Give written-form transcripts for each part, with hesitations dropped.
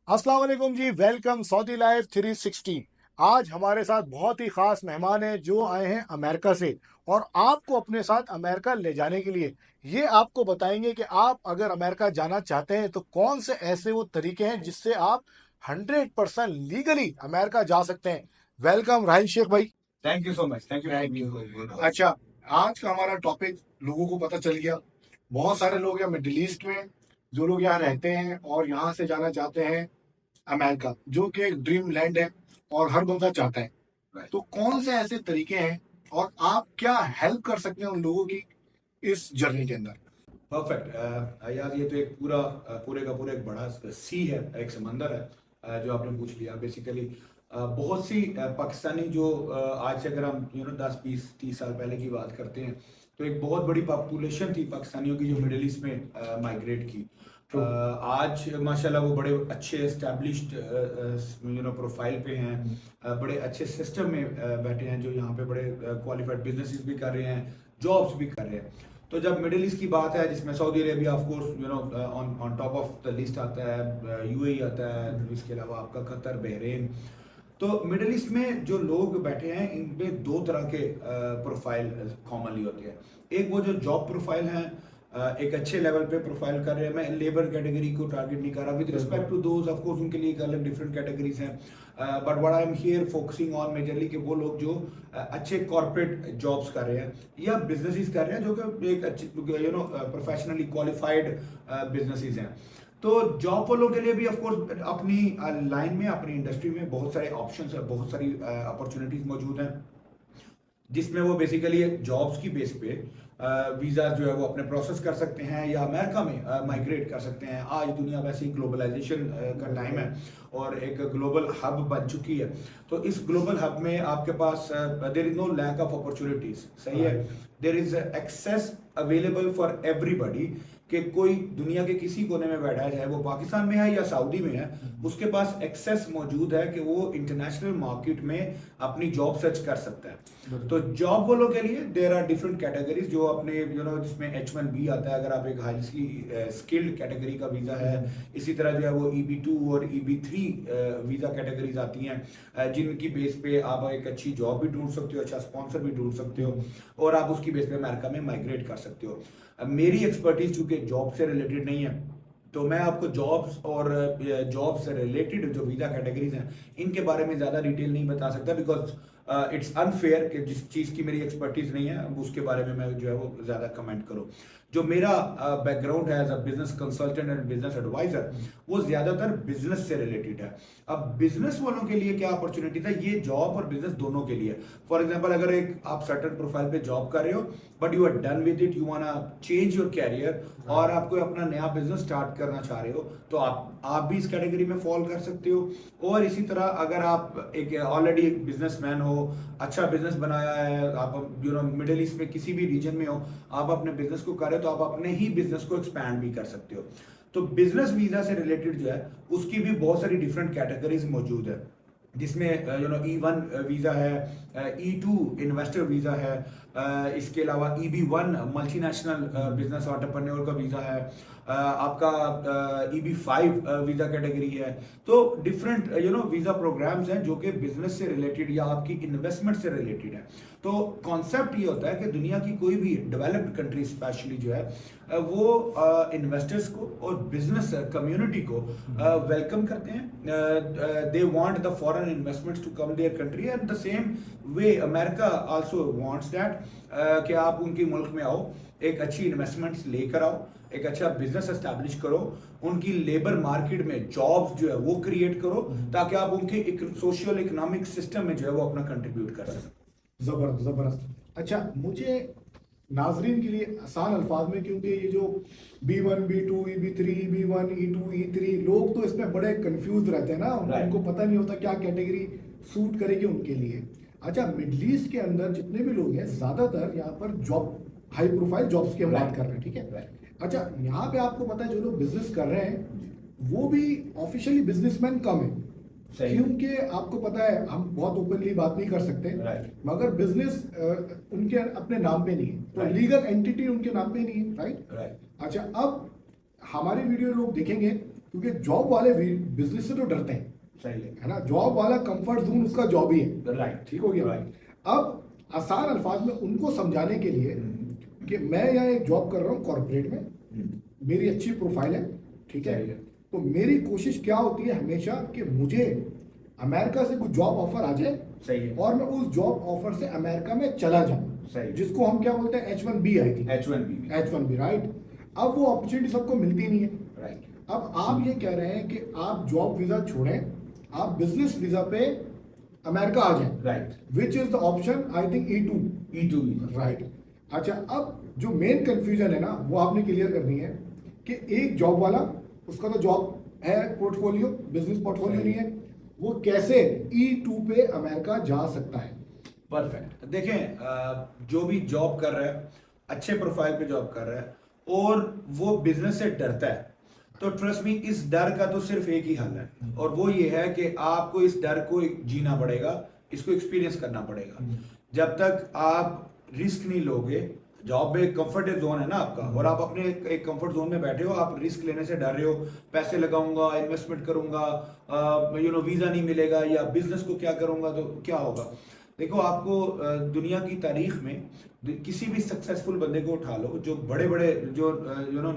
अस्सलाम वालेकुम जी। Welcome Saudi life 360। आज हमारे साथ बहुत ही खास मेहमान हैं जो आए हैं अमेरिका से, और आपको अपने साथ अमेरिका ले जाने के लिए ये आपको बताएंगे कि आप अगर अमेरिका जाना चाहते हैं तो कौन से ऐसे वो तरीके हैं जिससे आप 100% लीगली अमेरिका जा सकते हैं। वेलकम राहिल शेख भाई। Thank you so much. Thank thank you. You. अच्छा, आज का हमारा टॉपिक लोगों को पता चल गया। बहुत सारे लोग हैं मिडिल ईस्ट में जो लोग यहाँ रहते हैं और यहाँ से जाना चाहते हैं अमेरिका, जो कि एक ड्रीम लैंड है और हर बंदा चाहता है। तो कौन से ऐसे तरीके हैं और आप क्या हेल्प कर सकते हैं उन लोगों की इस जर्नी के अंदर। परफेक्ट। यार ये तो एक पूरे का पूरा एक बड़ा सी है, एक समंदर है। जो आपने पूछ लिया बेसिकली। बहुत सी पाकिस्तानी जो आज से अगर हम 10 20 30 साल पहले की बात करते हैं तो एक बहुत बड़ी पॉपुलेशन थी पाकिस्तानियों की जो मिडिल ईस्ट में माइग्रेट की। आज माशाल्लाह वो बड़े अच्छे एस्टैब्लिश्ड प्रोफाइल पे हैं। बड़े अच्छे सिस्टम में बैठे हैं जो यहाँ पे बड़े क्वालिफाइड बिजनेसेस भी कर रहे हैं, जॉब्स भी कर रहे हैं। तो जब मिडिल ईस्ट की बात है जिसमें Saudi Arabia of course on on top of the list आता है, यूएई आता है, इसके अलावा आपका कतर, बहरीन। तो मिडिल ईस्ट में जो लोग बैठे हैं इनमें दो तरह के प्रोफाइल कॉमनली होते हैं। एक वो जो जॉब प्रोफाइल है, एक अच्छे लेवल पे प्रोफाइल कर रहे हैं। मैं लेबर कैटेगरी को टारगेट नहीं कर रहा, with respect to those of course उनके लिए एक अलग डिफरेंट कैटेगरीज हैं। But what I am here focusing on majorly कि वो लोग जो अच्छे कॉर्पोरेट जॉब्स कर रहे हैं या बिजनेसेस कर रहे हैं जो कि एक अच्छी प्रोफेशनली क्वालिफाइड बिजनेसेस हैं। तो जॉब वालों के लिए भी ऑफ कोर्स अपनी लाइन में, अपनी इंडस्ट्री में बहुत सारे ऑप्शंस है, बहुत सारी अपॉर्चुनिटीज मौजूद हैं जिसमें वो बेसिकली जॉब्स की बेस पे वीज़ा जो है वो अपने प्रोसेस कर सकते हैं या अमेरिका में माइग्रेट कर सकते हैं। आज दुनिया वैसे ही ग्लोबलाइजेशन का टाइम है और एक ग्लोबल हब बन चुकी है। तो इस ग्लोबल हब में आपके पास there is no lack of opportunities, सही है। There is access available for everybody कि कोई दुनिया के किसी कोने में बैठा है, चाहे वो पाकिस्तान में है या सऊदी में है, उसके पास एक्सेस मौजूद है कि वो इंटरनेशनल मार्केट में अपनी जॉब सर्च कर सकता है। तो जॉब वालों के लिए देयर आर डिफरेंट कैटेगरीज जो अपने जिसमें H1B आता है अगर आप एक हाईली स्किल्ड कैटेगरी का वीज़ा है। इसी तरह जो है वो EB2 और EB3 वीज़ा कैटेगरीज आती हैं जिनकी बेस पे आप एक अच्छी जॉब भी ढूंढ सकते हो, अच्छा स्पॉन्सर भी ढूंढ सकते हो और आप उसकी बेस पे अमेरिका में माइग्रेट कर सकते हो। मेरी एक्सपर्टीज चूंकि जॉब से रिलेटेड नहीं है तो मैं आपको जॉब्स और जॉब से रिलेटेड जो वीज़ा कैटेगरीज हैं इनके बारे में ज़्यादा डिटेल नहीं बता सकता, बिकॉज इट्स अनफेयर कि जिस चीज़ की मेरी एक्सपर्टीज नहीं है उसके बारे में मैं जो है वो ज़्यादा कमेंट करूँ। जो मेरा बैकग्राउंड है as a business consultant and business advisor वो ज़्यादातर बिजनेस से रिलेटेड है। अब बिजनेस वालों के लिए क्या अपॉर्चुनिटी था, ये जॉब और बिजनेस दोनों के लिए। फॉर एग्जाम्पल अगर एक आप सर्टन प्रोफाइल पे जॉब कर रहे हो but you are done with it, you wanna change your career और आप कोई अपना नया बिजनेस स्टार्ट करना चाह रहे हो तो आप भी इस कैटेगरी में फॉल कर सकते हो। और इसी तरह अगर आप एक ऑलरेडी एक बिजनेसमैन हो, अच्छा बिजनेस बनाया है, आप मिडिल ईस्ट में किसी भी रीजन में हो, आप अपने बिजनेस को कर रहे हो तो आप अपने ही बिजनेस को एक्सपैंड भी कर सकते हो। तो बिजनेस वीजा से रिलेटेड जो है उसकी भी बहुत सारी डिफरेंट कैटेगरीज मौजूद है जिसमें E1 वीज़ा है, E2 इन्वेस्टर वीज़ा है, इसके अलावा EB1 मल्टीनेशनल बिजनेस एंटरप्रेन्योर का वीज़ा है, आपका EB5 वीज़ा कैटेगरी है। तो डिफरेंट वीज़ा प्रोग्राम्स हैं जो कि बिजनेस से रिलेटेड या आपकी इन्वेस्टमेंट से रिलेटेड है। तो कॉन्सेप्ट ये होता है कि दुनिया की कोई भी डेवलप्ड कंट्री स्पेशली जो है वो इन्वेस्टर्स को और बिजनेस कम्युनिटी को वेलकम करते हैं। They want the foreign investments to come their country and the same way America also wants that कि आप उनके मुल्क में आओ, एक अच्छी इन्वेस्टमेंट्स लेकर आओ, एक अच्छा बिजनेस एस्टैब्लिश करो, उनकी लेबर मार्केट में जॉब्स जो है वो क्रिएट करो ताकि आप उनके एक सोशल इकोनॉमिक सिस्टम में जो है वो अपना कंट्रीब्यूट कर सकें। जबरदस्त जबरदस्त। अच्छा, मुझे नाजरीन के लिए आसान अल्फाज में, क्योंकि ये जो B1 B2 EB3 B1 E2 E3 लोग तो इसमें बड़े कंफ्यूज रहते हैं ना, उनको पता नहीं होता क्या कैटेगरी सूट करेगी उनके लिए। अच्छा, मिडल ईस्ट के अंदर जितने भी लोग हैं ज्यादातर यहाँ पर जॉब, हाई प्रोफाइल जॉब्स की हम बात कर रहे हैं, ठीक है। अच्छा, यहाँ पे आपको पता है जो लोग बिजनेस कर रहे हैं वो भी ऑफिशियली बिजनेसमैन कम है, क्योंकि आपको पता है हम बहुत ओपनली बात नहीं कर सकते, मगर बिजनेस उनके अपने नाम पे नहीं है, तो लीगल एंटिटी उनके नाम पे नहीं है, राइट। अच्छा, अब हमारी वीडियो लोग देखेंगे क्योंकि जॉब वाले बिजनेस से तो डरते हैं, सही है, है ना। जॉब वाला कंफर्ट जोन उसका जॉब ही है, राइट, ठीक हो गया। राइट, अब आसान अल्फाज में उनको समझाने के लिए कि मैं यहाँ एक जॉब कर रहा हूँ कॉर्पोरेट में, मेरी अच्छी प्रोफाइल है, ठीक है। सही है। तो मेरी कोशिश क्या होती है हमेशा कि मुझे अमेरिका से कुछ जॉब ऑफर आ जाए सही है, और मैं उस जॉब ऑफर से अमेरिका में चला जाऊं, सही, जिसको हम क्या बोलते हैं H1B आई थी, H1B, H1B, राइट। अब वो अपॉर्चुनिटी सबको मिलती नहीं है। राइट, अब आप ये कह रहे हैं कि आप जॉब वीजा छोड़ें, आप बिजनेस वीजा पे अमेरिका आ जाएं, right, which is the option I think E2, right. अच्छा, अब जो मेन कंफ्यूजन है ना वो आपने क्लियर करनी है कि एक जॉब वाला, उसका तो जॉब है पोर्टफोलियो, बिजनेस पोर्टफोलियो नहीं है, वो कैसे E2 पे अमेरिका जा सकता है। परफेक्ट। देखें, जो भी जॉब कर रहा है, अच्छे प्रोफाइल पे जॉब कर रहा है और वो बिजनेस से डरता है, तो ट्रस्ट मी, इस डर का तो सिर्फ एक ही हल है, और वो ये है कि आपको इस डर को जीना पड़ेगा, इसको एक्सपीरियंस करना पड़ेगा। जब तक आप रिस्क नहीं लोगे, जॉब में कंफर्ट जोन है ना आपका, और आप अपने एक कंफर्ट जोन में बैठे हो, आप रिस्क लेने से डर रहे हो, पैसे लगाऊंगा, इन्वेस्टमेंट करूंगा, वीजा नहीं मिलेगा, या बिजनेस को क्या करूंगा, तो क्या होगा। देखो, आपको दुनिया की तारीख में किसी भी सक्सेसफुल बंदे को उठा लो, जो बड़े बड़े जो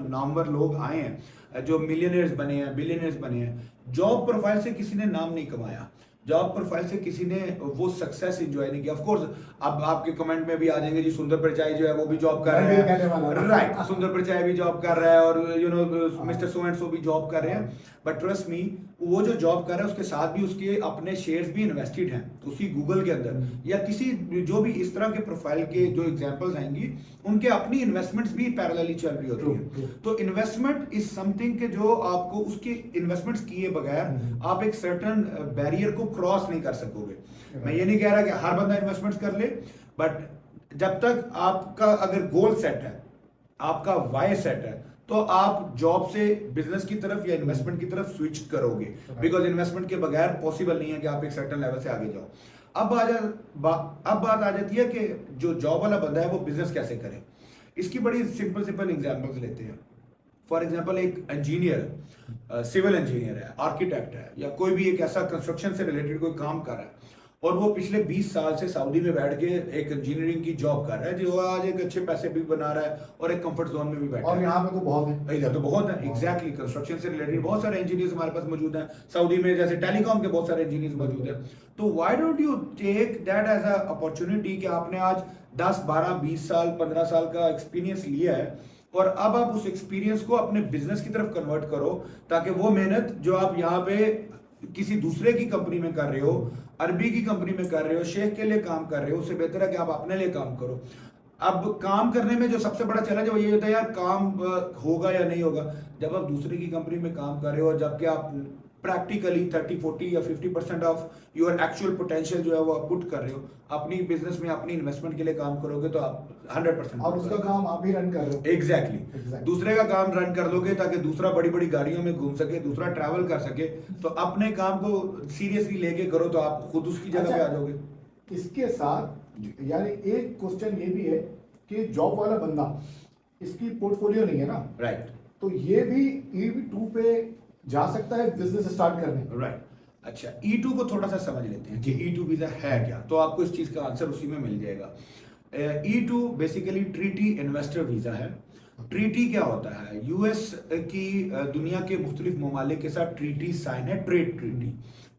नामवर लोग आए हैं, जो मिलियनियर्स बने हैं, बिलियनियर्स बने हैं, जॉब प्रोफाइल से किसी ने नाम नहीं कमाया, जॉब प्रोफाइल से किसी ने वो सक्सेस एंजॉय नहीं किया। ऑफ कोर्स अब आपके कमेंट में भी आ जाएंगे जी, सुंदर पिचाई जो है वो भी जॉब कर रहे हैं, राइट, सुंदर पिचाई भी जॉब कर रहा है, और मिस्टर सो एंड सो भी जॉब कर रहे हैं, बट ट्रस्ट मी, वो जो जॉब कर रहा है उसके साथ भी उसके अपने शेयर्स भी इन्वेस्टेड हैं उसी गूगल के अंदर, या किसी जो भी इस तरह के प्रोफाइल के जो एग्जांपल्स आएंगी, उनके अपनी इन्वेस्टमेंट्स भी पैरेलली चल रही होती है। तो इन्वेस्टमेंट इज समथिंग के जो आपको उसके इन्वेस्टमेंट्स किए बगैर आप एक सर्टेन बैरियर को क्रॉस नहीं कर सकोगे। मैं ये नहीं कह रहा कि हर बंदा इन्वेस्टमेंट्स कर ले, बट जब तक आपका अगर गोल सेट है, आपका वाई सेट है, तो आप जॉब से बिजनेस की तरफ या इन्वेस्टमेंट की तरफ स्विच करोगे, बिकॉज इन्वेस्टमेंट के बगैर पॉसिबल नहीं है कि आप एक सर्टेन लेवल से आगे जाओ। अब बात आ जाती है कि जो जॉब वाला बंदा है वो बिजनेस कैसे करे। इसकी बड़ी सिंपल एग्जांपल्स लेते हैं। फॉर एग्जांपल, एक इंजीनियर, सिविल इंजीनियर है, आर्किटेक्ट है, या कोई भी एक ऐसा कंस्ट्रक्शन से रिलेटेड कोई काम कर रहा है, और वो पिछले 20 साल से सऊदी में बैठ के एक इंजीनियरिंग की जॉब कर रहा है, जो आज एक अच्छे पैसे भी बना रहा है और एक कंफर्ट जोन में भी बैठा है। और यहाँ पे तो बहुत है, इधर तो बहुत है, एग्जैक्टली, कंस्ट्रक्शन से रिलेटेड बहुत सारे इंजीनियर्स हमारे पास मौजूद हैं सऊदी में, जैसे टेलीकॉम के बहुत सारे इंजीनियर्स मौजूद हैं। तो why don't you take that as a opportunity कि आपने आज 10, 12, 20 साल, 15 साल का एक्सपीरियंस लिया है, और अब आप उस एक्सपीरियंस को अपने बिजनेस की तरफ कन्वर्ट करो, ताकि वो मेहनत जो आप यहाँ पे किसी दूसरे की कंपनी में कर रहे हो, अरबी की कंपनी में कर रहे हो, शेख के लिए काम कर रहे हो, उससे बेहतर है कि आप अपने लिए काम करो। अब काम करने में जो सबसे बड़ा चैलेंज है वो ये होता है, यार काम होगा या नहीं होगा। जब आप दूसरे की कंपनी में काम कर रहे हो, जबकि आप प्रैक्टिकली 30, 40 या 50% ऑफ योर एक्चुअल पोटेंशियल जो है वो आप पुट कर रहे हो, अपनी बिजनेस में अपनी इन्वेस्टमेंट के लिए काम करोगे तो आप 100%, और उसका काम आप ही रन कर रहे हो। एग्जैक्टली, दूसरे का काम रन कर लोगे ताकि दूसरा बड़ी बड़ी गाड़ियों में घूम सके, दूसरा ट्रैवल कर सके। तो अपने काम को सीरियसली लेके करो तो आप खुद उसकी जगह पे आ जाओगे। इसके साथ यानी एक क्वेश्चन ये भी है कि जॉब वाला बंदा, इसकी पोर्टफोलियो नहीं है ना, राइट, तो ये भी E2 पे जा सकता है बिजनेस स्टार्ट करने। राइट। अच्छा, E2 को थोड़ा सा समझ लेते हैं कि E2 वीजा है क्या, तो आपको इस चीज का आंसर उसी में मिल जाएगा। E2 basically treaty investor visa है। ट्रीटी क्या होता है? यूएस की दुनिया के मुख्तलिफ ममालिक के साथ ट्रीटी साइन है, ट्रेड ट्रीटी।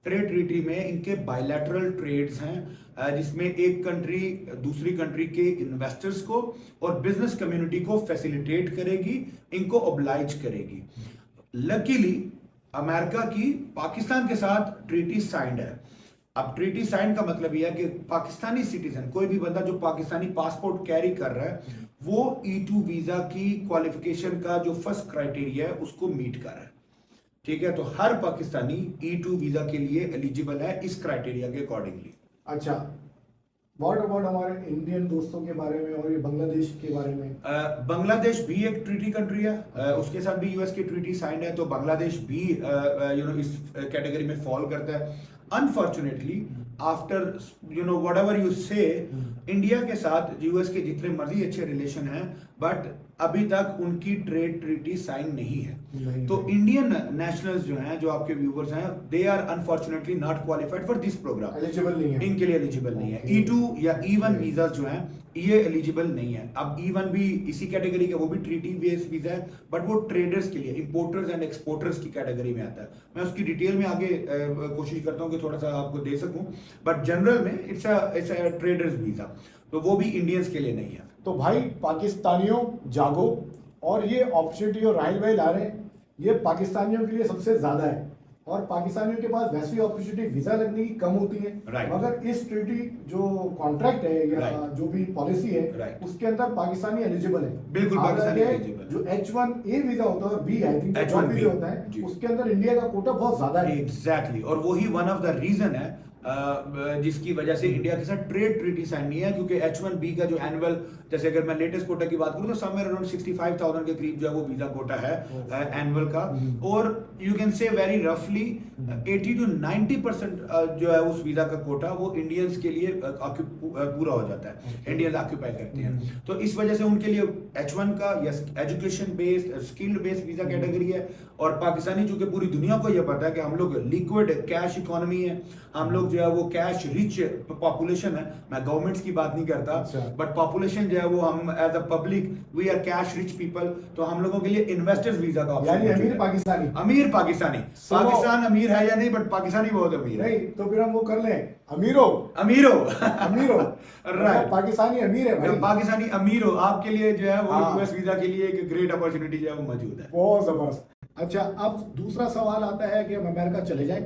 ट्रेड ट्रीटी में इनके बायलैटरल ट्रेड्स हैं, जिसमें एक कंट्री दूसरी कंट्री के इन्वेस्टर्स को और बिजनेस कम्युनिटी को फैसिलिटेट करेगी, इनको ऑब्लाइज करेगी। लकीली अमेरिका की पाकिस्तान के साथ ट्रीटी साइंड है। अब ट्रीटी साइन का मतलब यह है कि पाकिस्तानी सिटीजन, कोई भी बंदा जो पाकिस्तानी पासपोर्ट कैरी कर रहा है, वो E2 वीजा की क्वालिफिकेशन का जो फर्स्ट क्राइटेरिया है उसको मीट कर रहा है। ठीक है, तो हर पाकिस्तानी E2 वीजा के लिए एलिजिबल है इस क्राइटेरिया के अकॉर्डिंगली। अच्छा, व्हाट अबाउट हमारे इंडियन दोस्तों के बारे में और ये बांग्लादेश के बारे में? बांग्लादेश भी एक ट्रीटी कंट्री है, उसके साथ भी यूएस की ट्रीटी साइंड है, तो बांग्लादेश भी इस कैटेगरी में फॉल करता है। अनफॉर्चुनेटली आफ्टर व्हाटएवर यू से, इंडिया के साथ यूएस के जितने मर्जी अच्छे रिलेशन हैं, बट अभी तक उनकी ट्रेड ट्रीटी साइन नहीं है। नहीं, तो नहीं। इंडियन नेशनल्स जो हैं, जो आपके व्यूवर्स हैं, they are unfortunately not qualified for this program, eligible नहीं है, इनके लिए एलिजिबल नहीं है। Okay. E2 या E1 Okay. वीजा जो हैं ये एलिजिबल नहीं है। अब E1 भी इसी कैटेगरी का, वो भी ट्रीटी बेस्ड वीजा है, बट वो ट्रेडर्स के लिए, इंपोर्टर्स एंड एक्सपोर्टर्स की कैटेगरी में आता है। मैं उसकी डिटेल में आगे कोशिश करता हूँ कि थोड़ा सा आपको दे सकूं, बट जनरल में इट्स अ ट्रेडर्स वीजा, तो वो भी इंडियंस के लिए नहीं है। तो भाई पाकिस्तानियों जागो, और ये अपॉर्चुनिटी और राइल भाई ला रहे हैं, ये पाकिस्तानियों के लिए सबसे ज्यादा है। और पाकिस्तानियों के पास वैसी अपॉर्चुनिटी वीजा लगने की कम होती है, Right. मगर इस ट्रीटी जो कॉन्ट्रैक्ट है या Right. जो भी पॉलिसी है, Right. उसके अंदर पाकिस्तानी एलिजिबल है। बिल्कुल पाकिस्तानी हालांकि eligible है। जो H1A वीजा होता है और B I think H1B visa होता है, जी। उसके अंदर इंडिया का कोटा बहुत ज्यादा है। एग्जैक्टली, और वही वन ऑफ द रीजन है जिसकी वजह से इंडिया के साथ ट्रेड ट्रीटी साइन नहीं है, क्योंकि H1B का जो एनुअल, जैसे अगर मैं लेटेस्ट कोटा की बात करूं तो समवेयर अराउंड 65,000 के करीब जो है वो वीजा कोटा है एनुअल का, और यू कैन से वेरी रफली 80 to 90% जो है उस वीजा का कोटा वो इंडियंस के लिए पूरा हो जाता है, इंडियंस ऑक्यूपाई करते हैं। तो इस वजह से उनके लिए H1 का या education based, skilled based visa category है। और पाकिस्तानी, चूंकि पूरी दुनिया को ये पता है कि हम लोग लिक्विड कैश इकोनॉमी है, हम लोग जो है वो कैश रिच पॉपुलेशन है, मैं गवर्नमेंट्स की बात नहीं करता, अच्छा। बट पॉपुलेशन जो है वो हम as a public we are cash rich people, तो हम लोगों के लिए इन्वेस्टर्स वीजा का ऑप्शन यानी मौजूद अमीर है। पाकिस्तानी, अमीर पाकिस्तानी, So- पाकिस्तान अमीर है या नहीं, बट पाकिस्तानी बहुत अमीर है। नहीं तो फिर हम वो कर लें, अमीरो अमीर हो अमीर हो Right. पाकिस्तानी अमीर है भाई, पाकिस्तानी अमीर हो, आपके लिए जो है वो हाँ। यूएस वीजा के लिए एक ग्रेट अपॉर्चुनिटी जो है वो मौजूद है। बहुत जबरदस्त। अच्छा, अब दूसरा सवाल आता है कि हम अमेरिका चले जाएं,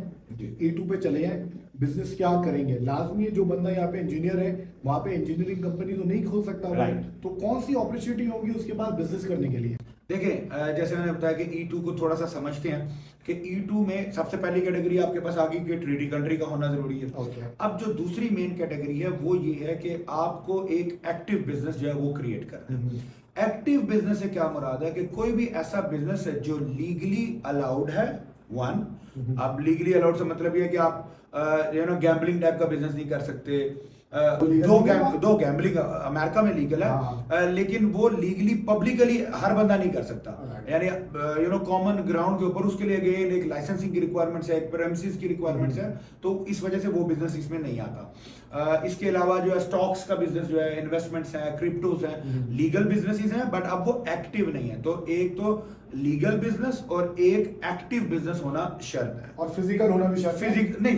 E2 पे चले जाएं, बिजनेस क्या करेंगे? लाजमी है जो बंदा यहाँ पे इंजीनियर है वहाँ पे इंजीनियरिंग कंपनी तो नहीं खोल सकता वो। Right. तो कौन सी अपॉर्चुनिटी होगी उसके पास बिजनेस करने के लिए? देखिए, जैसे मैंने बताया कि E2 को थोड़ा सा समझते हैं कि E2 में सबसे पहली कैटेगरी आपके पास आ गई कि ट्रेडी कंट्री का होना जरूरी है। Okay. अब जो दूसरी मेन कैटेगरी है वो ये है कि आपको एक एक्टिव बिजनेस जो है वो क्रिएट करना है। एक्टिव बिजनेस से क्या मुराद है कि कोई भी ऐसा बिजनेस है जो लीगली अलाउड है, वन। अब लीगली अलाउड से मतलब ये है कि आप गैम्बलिंग टाइप का बिजनेस नहीं कर सकते। दो गैम्बलिंग अमेरिका में लीगल है, लेकिन वो लीगली पब्लिकली हर बंदा नहीं कर सकता, यानी कॉमन ग्राउंड के ऊपर उसके लिए अगेन एक लाइसेंसिंग की रिक्वायरमेंट्स है, एक प्रेमिसेस की रिक्वायरमेंट्स है, तो इस वजह से वो बिजनेस इसमें नहीं आता। इसके अलावा जो है स्टॉक्स का बिजनेस जो है, इन्वेस्टमेंट्स है, क्रिप्टोस है, लीगल बिजनेसेस हैं, बट अब वो एक्टिव नहीं है। तो एक तो लीगल बिजनेस और एक एक्टिव बिजनेस होना शर्त है, और फिजिकल होना भी शर्त है?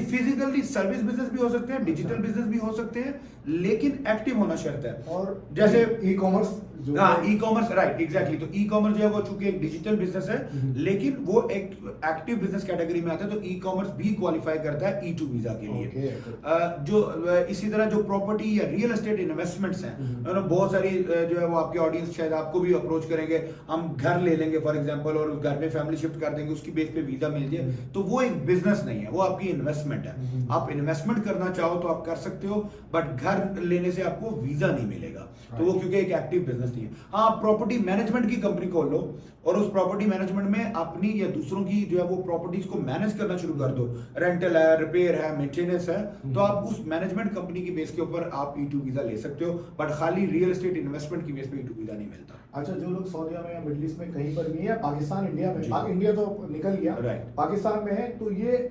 फिजिकली सर्विस बिजनेस भी हो सकते हैं, डिजिटल बिजनेस भी हो सकते हैं, लेकिन एक्टिव होना शर्त है। और जैसे ई कॉमर्स जो ई कॉमर्स, राइट, एग्जैक्टली। तो ई कॉमर्स जो है वो चूंकि एक डिजिटल बिजनेस है, लेकिन वो एक एक्टिव बिजनेस कैटेगरी में आता है, तो ई कॉमर्स भी क्वालिफाई करता है E2 वीजा के लिए। इसी तरह जो प्रॉपर्टी या रियल एस्टेट इन्वेस्टमेंट्स हैं, बहुत सारी जो है वो आपकी ऑडियंस शायद आपको भी अप्रोच करेंगे, हम घर ले लेंगे फॉर एग्जांपल और घर में फैमिली शिफ्ट कर देंगे, उसकी बेस पे वीजा मिल जाए, तो वो एक बिजनेस नहीं है, वो आपकी इन्वेस्टमेंट है। आप इन्वेस्टमेंट करना चाहो तो आप कर सकते हो, बट घर लेने से आपको वीजा नहीं मिलेगा, तो वो क्योंकि एक एक्टिव बिजनेस नहीं है। हाँ, प्रॉपर्टी मैनेजमेंट की कंपनी खोल लो और उस प्रॉपर्टी मैनेजमेंट में अपनी या दूसरों की जो है वो प्रॉपर्टीज को मैनेज करना शुरू कर दो, रेंटल है, रिपेयर है, मेंटेनेंस है, तो आप उस मैनेजमेंट कंपनी की बेस के ऊपर आप E2 वीजा ले सकते हो, बट खाली रियल एस्टेट इन्वेस्टमेंट की बेस पे E2 वीजा नहीं मिलता। अच्छा, जो लोग सऊदीया में या मिडिल ईस्ट में कहीं पर भी है, पाकिस्तान इंडिया में, जी। इंडिया तो निकल गया, Right. पाकिस्तान में है, तो ये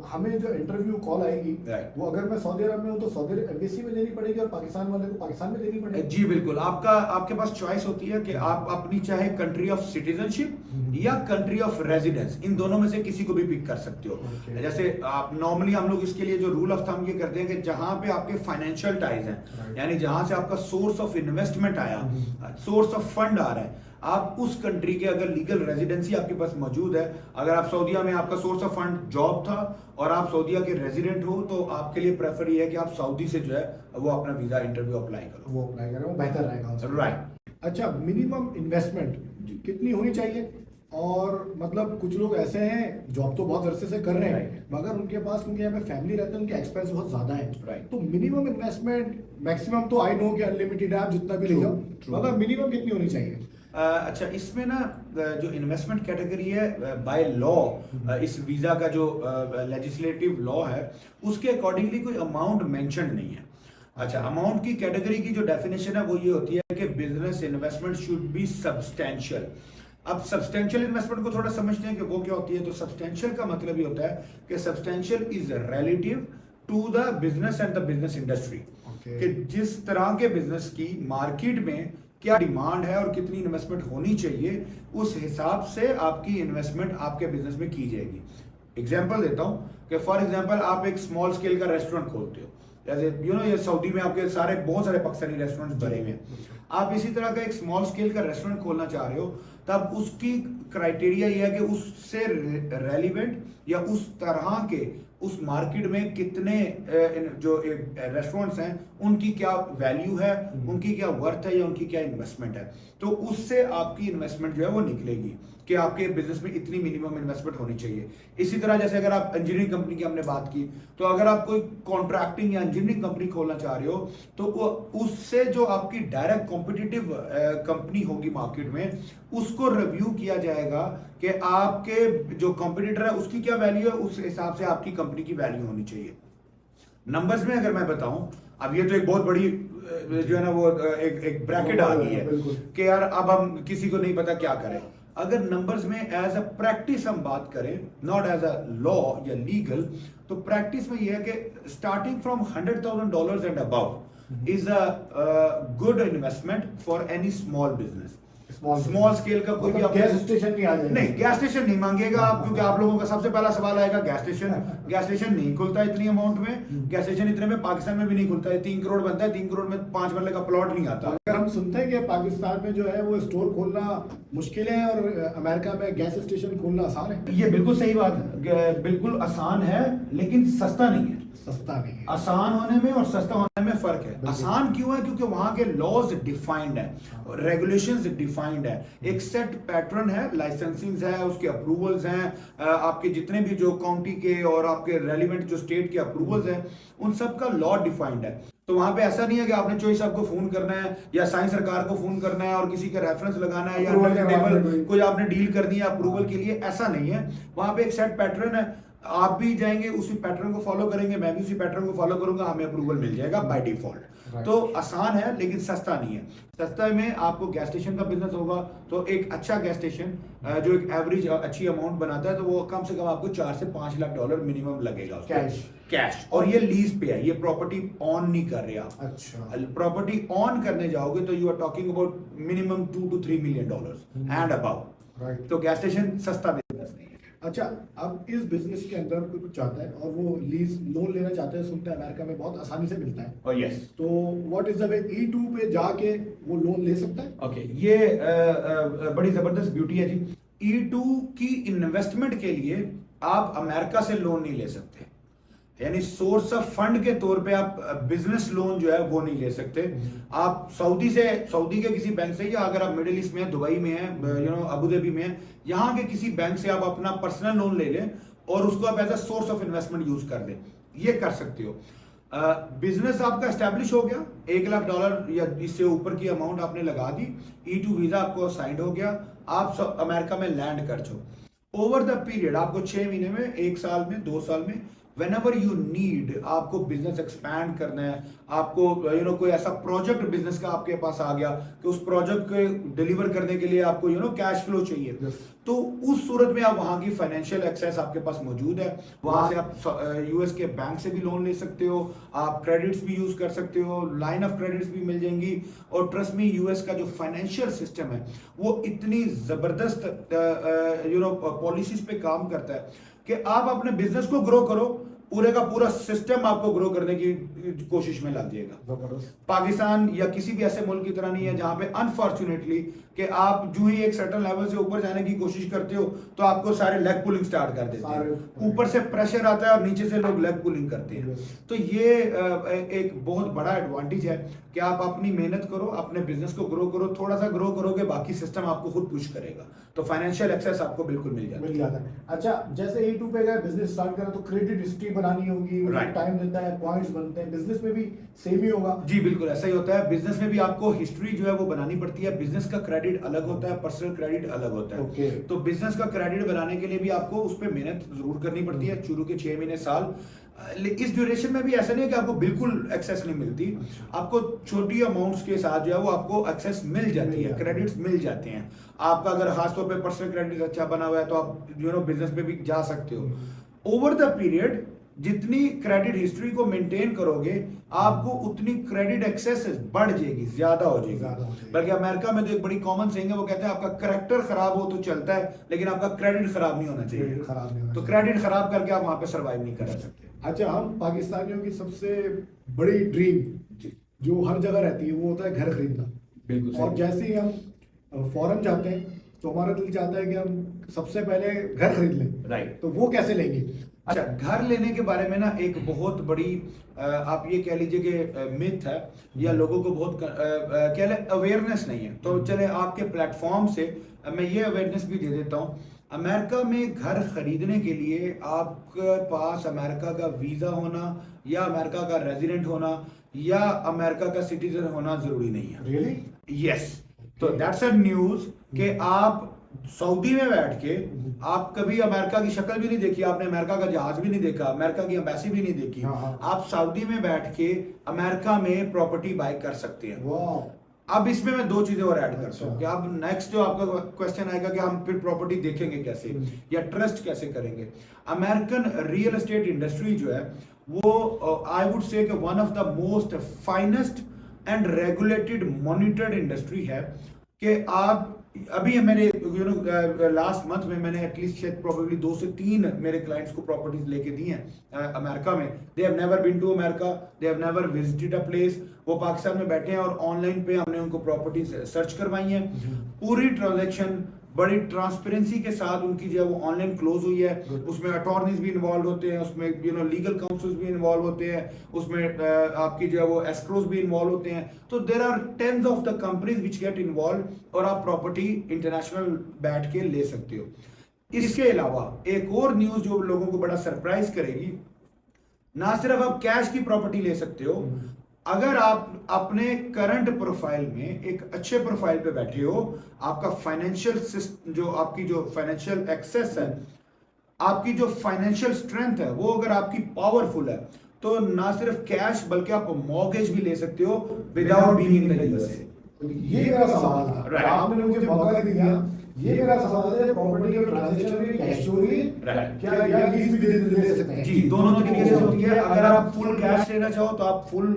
हमें जो इंटरव्यू कॉल आएगी Right. वो अगर मैं सऊदी अरब में हूँ तो सऊदी एम्बेसी में देनी पड़ेगी और पाकिस्तान वाले को पाकिस्तान में देनी पड़ेगी? जी बिल्कुल, आपके पास चॉइस होती है कि आप अपनी चाहे कंट्री ऑफ सिटीजनशिप या कंट्री ऑफ रेजिडेंस, इन दोनों में से किसी को भी पिक कर सकते हो। Okay. जैसे आप नॉर्मली हम लोग इसके लिए जो रूल ऑफ थंब ये करते हैं कि जहां पे आपके फाइनेंशियल टाइज हैं, Right. यानी जहां से आपका सोर्स ऑफ इन्वेस्टमेंट आया, सोर्स ऑफ फंड आ रहा है, आप उस कंट्री के अगर लीगल रेजिडेंसी आपके पास मौजूद है, अगर आप सऊदीया में आपका सोर्स ऑफ फंड जॉब था और आप सऊदीया के रेजिडेंट हो, तो आपके लिए प्रेफर ये है कि आप सऊदी से जो है वो अपना वीजा इंटरव्यू अप्लाई करो। वो अप्लाई करें, वो बेहतर रहेगा। राइट। अच्छा, मिनिमम इन्वेस्टमेंट कितनी होनी चाहिए? और मतलब कुछ लोग ऐसे हैं जॉब तो बहुत अरसे से कर रहे हैं, Right. मगर उनके पास, क्योंकि यहाँ पे फैमिली रहते हैं, उनके एक्सपेंस बहुत ज्यादा है, Right. तो मिनिमम इन्वेस्टमेंट, मैक्सिमम तो आई नो कि अनलिमिटेड है, आप जितना भी ले True, जाओ, true. मगर मिनिमम कितनी होनी चाहिए? अच्छा, इसमें ना जो इन्वेस्टमेंट कैटेगरी है बाय लॉ, इस वीजा का जो लेजिस्लेटिव लॉ है उसके अकॉर्डिंगली कोई अमाउंट मेंशन नहीं है। अच्छा, अमाउंट की कैटेगरी की जो डेफिनेशन है वो ये होती है कि business investment should be substantial. अब सब्सटेंशियल इन्वेस्टमेंट को थोड़ा समझते हैं कि वो क्या होती है। तो सब्सटेंशियल का मतलब ये होता है कि substantial is relative to the business and the business industry, कि जिस तरह के बिजनेस की मार्केट में क्या डिमांड है और कितनी इन्वेस्टमेंट होनी चाहिए, उस हिसाब से आपकी इन्वेस्टमेंट आपके बिजनेस में की जाएगी। एग्जाम्पल देता हूं कि फॉर एग्जाम्पल आप एक स्मॉल स्केल का रेस्टोरेंट खोलते हो, जैसे ये सऊदी में आपके बहुत सारे पाकिस्तानी रेस्टोरेंट्स भरे हुए हैं। आप इसी तरह का एक स्मॉल स्केल का रेस्टोरेंट खोलना चाह रहे हो, तब उसकी क्राइटेरिया ये है कि उससे रेलिवेंट या उस तरह के उस मार्केट में कितने जो रेस्टोरेंट्स हैं उनकी क्या वैल्यू है, उनकी क्या वर्थ है या उनकी क्या इन्वेस्टमेंट है। तो उससे आपकी इन्वेस्टमेंट जो है वो निकलेगी कि आपके बिजनेस में इतनी मिनिमम इन्वेस्टमेंट होनी चाहिए। इसी तरह जैसे अगर आप इंजीनियरिंग कंपनी की हमने बात की, तो अगर आप कोई कॉन्ट्रैक्टिंग या इंजीनियरिंग कंपनी खोलना चाह रहे हो, तो उससे जो आपकी डायरेक्ट कॉम्पिटिटिव कंपनी होगी मार्केट में, उसको रिव्यू किया जाएगा कि आपके जो कॉम्पिटिटर है उसकी क्या वैल्यू है, उस हिसाब से आपकी कंपनी की वैल्यू होनी चाहिए। नंबर्स में अगर मैं बताऊं, अब ये तो एक बहुत बड़ी जो है ना वो एक ब्रैकेट आ गई है कि यार अब हम किसी को नहीं पता क्या करें। अगर नंबर्स में एज अ प्रैक्टिस हम बात करें, नॉट एज अ लॉ या लीगल, तो प्रैक्टिस में यह है कि starting from $100,000 and above is a good investment for any small business. Small scale का कोई भी गैस स्टेशन नहीं आ जाएगा, नहीं, गैस स्टेशन नहीं मांगेगा आप, क्योंकि आप लोगों का सबसे पहला सवाल आएगा गैस स्टेशन नहीं खुलता इतनी अमाउंट में। गैस स्टेशन इतने में पाकिस्तान में भी नहीं खुलता है। 3 करोड़ बनता है, 3 करोड़ में 5 मरले का प्लॉट नहीं आता। अगर हम सुनते हैं कि पाकिस्तान में जो है वो स्टोर खोलना मुश्किल है और अमेरिका में गैस स्टेशन खोलना आसान है, ये बिल्कुल सही बात है, बिल्कुल आसान है लेकिन सस्ता नहीं है। सस्ता नहीं है। आसान होने में और सस्ता होने में फर्क है। आसान क्यों है? क्योंकि वहां के लॉज डिफाइंड है, रेगुलेशंस डिफाइंड है, एक सेट पैटर्न है, लाइसेंसिंग है, उसके अप्रूवल्स हैं, आपके जितने भी जो काउंटी के और आपके रेलिवेंट जो स्टेट के अप्रूवल्स हैं, उन सब का लॉ डिफाइंड है। तो वहां पे ऐसा नहीं है कि आपने चोई साहब को फोन करना है या साइंस सरकार को फोन करना है और किसी का रेफरेंस लगाना है या कोई आपने डील कर दिया अप्रूवल के लिए, ऐसा नहीं है। वहां पे एक सेट पैटर्न है, आप भी जाएंगे उसी पैटर्न को फॉलो करेंगे, मैं भी उसी पैटर्न को फॉलो करूंगा, हमें अप्रूवल मिल जाएगा बाय डिफॉल्ट। तो आसान है लेकिन सस्ता नहीं है। सस्ता में आपको गैस स्टेशन का बिजनेस होगा, तो एक अच्छा गैस स्टेशन जो एक एवरेज अच्छी अमाउंट बनाता है, तो वो कम से कम आपको $4 से $5 लाख मिनिमम लगेगा कैश। और ये लीज पे है, ये प्रॉपर्टी ऑन नहीं कर रहे आप। अच्छा, प्रॉपर्टी ऑन करने जाओगे तो you are talking about minimum $2 to $3 million and about. तो गैस स्टेशन सस्ता बिजनेस नहीं है। अच्छा, अब इस बिजनेस के अंदर कोई कुछ चाहता है और वो लीज लोन लेना चाहते हैं, सुनते हैं अमेरिका में बहुत आसानी से मिलता है। और यस, तो what is the way E2 पे जाके वो लोन ले सकता है? ओके, ये बड़ी जबरदस्त ब्यूटी है जी। E2 की इन्वेस्टमेंट के लिए आप अमेरिका से लोन नहीं ले सकते, यानी सोर्स ऑफ फंड के तौर पे आप बिजनेस लोन जो है वो नहीं ले सकते। आप सऊदी के किसी बैंक से, या अगर आप मिडिल ईस्ट में है, दुबई में है, अबू धाबी में है, यहाँ के किसी बैंक से आप अपना पर्सनल लोन ले लें और उसको आप as a source of investment use कर दें, ये कर सकते हो। बिजनेस आपका एस्टेब्लिश हो गया, $1 लाख या इससे ऊपर की अमाउंट आपने लगा दी, E2 वीजा आपको साइंड हो गया, आप अमेरिका में लैंड कर जाओ। ओवर द पीरियड आपको 6 महीने में, 1 साल में, 2 साल में, whenever you need, आपको बिजनेस एक्सपैंड करना है, आपको कोई ऐसा प्रोजेक्ट बिजनेस का आपके पास आ गया कि उस प्रोजेक्ट को डिलीवर करने के लिए आपको कैश फ्लो चाहिए, तो उस सूरत में आप वहां की फाइनेंशियल एक्सेस आपके पास मौजूद है। वहां से आप यूएस के बैंक से भी लोन ले सकते हो, आप क्रेडिट्स भी यूज कर सकते हो, लाइन ऑफ क्रेडिट्स भी मिल जाएंगी। और ट्रस्ट मी, यूएस का जो फाइनेंशियल सिस्टम है वो इतनी जबरदस्त पॉलिसीज पे काम करता है कि आप अपने बिजनेस को ग्रो करो, पूरे का पूरा सिस्टम आपको ग्रो करने की कोशिश में लग जाएगा। पाकिस्तान या किसी भी ऐसे मुल्क की तरह नहीं है जहां पे अनफॉर्चुनेटली कि आप जो ही एक सर्टेन लेवल से ऊपर जाने की कोशिश करते हो तो आपको सारे लेग पुलिंग स्टार्ट कर देते हैं, ऊपर से प्रेशर आता है और नीचे से लोग लेग पुलिंग करते हैं। तो ये एक बहुत बड़ा एडवांटेज है कि आप अपनी मेहनत करो, अपने बिजनेस को ग्रो करो, थोड़ा सा ग्रो करोगे, बाकी सिस्टम आपको खुद पुश करेगा, तो फाइनेंशियल एक्सेस आपको बिल्कुल मिल जाता है। अच्छा, जैसे E2 पे अगर बिजनेस स्टार्ट करें तो क्रेडिट हिस्ट्री बनानी होगी, Right. टाइम देता है, पॉइंट्स बनते हैं, बिजनेस में भी सेम ही होगा। जी बिल्कुल ऐसा ही होता है। बिजनेस में भी आपको हिस्ट्री जो है वो बनानी पड़ती है। बिजनेस का क्रेडिट अलग होता है, पर्सनल क्रेडिट अलग होता है। Okay. तो बिजनेस का क्रेडिट बनाने के लिए भी आपको उस पर मेहनत जरूर करनी पड़ती है, शुरू के 6 महीने साल। इस ड्यूरेशन में भी ऐसा नहीं है कि आपको बिल्कुल एक्सेस नहीं मिलती। आपको छोटी अमाउंट्स के साथ जो है वो आपको एक्सेस मिल जाती है, क्रेडिट्स मिल जाते हैं। आपका अगर खासतौर पे पर्सनल क्रेडिट अच्छा बना हुआ है तो आप बिजनेस में भी जा सकते हो। ओवर द पीरियड जितनी क्रेडिट हिस्ट्री को मेंटेन करोगे, आपको उतनी क्रेडिट एक्सेस बढ़ जाएगी, ज्यादा हो जाएगी। बल्कि अमेरिका में तो एक बड़ी कॉमन सेइंग है, वो कहते हैं आपका करेक्टर खराब हो तो चलता है, लेकिन आपका क्रेडिट खराब नहीं होना चाहिए। खराब नहीं होना तो चाहिए। क्रेडिट खराब करके आप वहां पे सर्वाइव नहीं कर सकते। अच्छा, हम पाकिस्तानियों की सबसे बड़ी ड्रीम जो हर जगह रहती है वो होता है घर खरीदना। बिल्कुल सही। और जैसे ही हम फॉरेन जाते हैं तो हमारा दिल चाहता है कि हम सबसे पहले घर खरीद लें। राइट। तो वो कैसे लेंगे? अच्छा, घर लेने के बारे में ना एक बहुत बड़ी आप ये कह लीजिए कि मिथ है, या लोगों को बहुत कह ले अवेयरनेस नहीं है। तो चले आपके प्लेटफॉर्म से मैं ये अवेयरनेस भी दे देता हूँ। अमेरिका में घर खरीदने के लिए आपके पास अमेरिका का वीजा होना, या अमेरिका का रेजिडेंट होना, या अमेरिका का सिटीजन होना जरूरी नहीं है। रियली? यस। तो दैट्स अ न्यूज कि आप सऊदी में बैठ के आप कभी अमेरिका की शक्ल भी नहीं देखी, आपने अमेरिका का जहाज भी नहीं देखा, अमेरिका की एम्बेसी भी नहीं देखी, आप सऊदी में बैठ के अमेरिका में प्रॉपर्टी बाय कर सकते हैं। वाह। अब इसमें मैं 2 चीजें और ऐड करता हूँ कि आप नेक्स्ट जो आपका क्वेश्चन आएगा कि हम फिर प्रॉपर्टी देखेंगे कैसे या ट्रस्ट कैसे करेंगे। अमेरिकन रियल एस्टेट इंडस्ट्री जो है वो I would say one of the most finest and regulated monitored industry है। कि आप अभी मेरे लास्ट मंथ में मैंने एटलीस्ट शायद प्रोबेबली 2 से 3 मेरे क्लाइंट्स को प्रॉपर्टीज लेके दी हैं अमेरिका में। They have never been to America, they have never visited a place. वो पाकिस्तान में बैठे हैं और ऑनलाइन पे हमने उनको प्रॉपर्टीज सर्च करवाई हैं। पूरी ट्रांजैक्शन बड़ी ट्रांसपेरेंसी के साथ उनकी जो है वो ऑनलाइन क्लोज हुई है। उसमें अटॉर्नीज भी इन्वॉल्व होते हैं, उसमें लीगल काउंसिल्स भी इन्वॉल्व होते हैं, उसमें आपकी जो है वो एस्क्रोज भी इन्वॉल्व होते हैं। तो there are tens of the companies which get involve और आप प्रॉपर्टी इंटरनेशनल बैठ के ले सकते हो। इसके अलावा एक और न्यूज जो लोगों को बड़ा सरप्राइज करेगी, ना सिर्फ आप कैश की प्रॉपर्टी ले सकते हो, अगर आप अपने करंट प्रोफाइल में एक अच्छे प्रोफाइल पे बैठे हो, आपका फाइनेंशियल जो आपकी जो फाइनेंशियल एक्सेस है, आपकी जो फाइनेंशियल स्ट्रेंथ है, वो अगर आपकी पावरफुल है, तो ना सिर्फ कैश बल्कि आप मॉर्गेज भी ले सकते हो without being in the USA. ये मेरा सवाल था। Right. आपने मुझे मौका दे दिया। ये मेरा सवाल है, प्रॉपर्टी के ट्रांजैक्शन में कैश चोरी क्या या लीज भी ले सकते हैं? जी, दोनों तरीके से होती है। अगर आप फुल कैश लेना चाहो तो आप फुल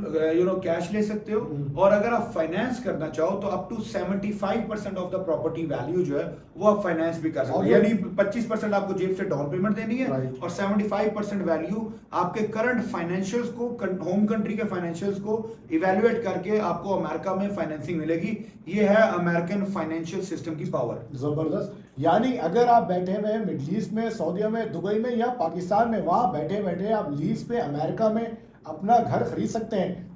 कैश ले सकते हो, और अगर आप फाइनेंस करना चाहो तो up to 75% of the property value जो है वो आप फाइनेंस भी कर सकते हो। यानी 25% आपको जेब से डाउन पेमेंट देनी है, और 75% वैल्यू आपके करंट फाइनेंशियल्स को, होम कंट्री के फाइनेंशियल्स को इवेल्युएट करके आपको अमेरिका में फाइनेंसिंग मिलेगी। ये है अमेरिकन फाइनेंशियल सिस्टम की पावर। जबरदस्त। यानी अगर आप बैठे हुए मिडिल ईस्ट में, सऊदी में, दुबई में या पाकिस्तान में, वहां बैठे बैठे आप लीज पे अमेरिका में अपना घर खरीद सकते हैं।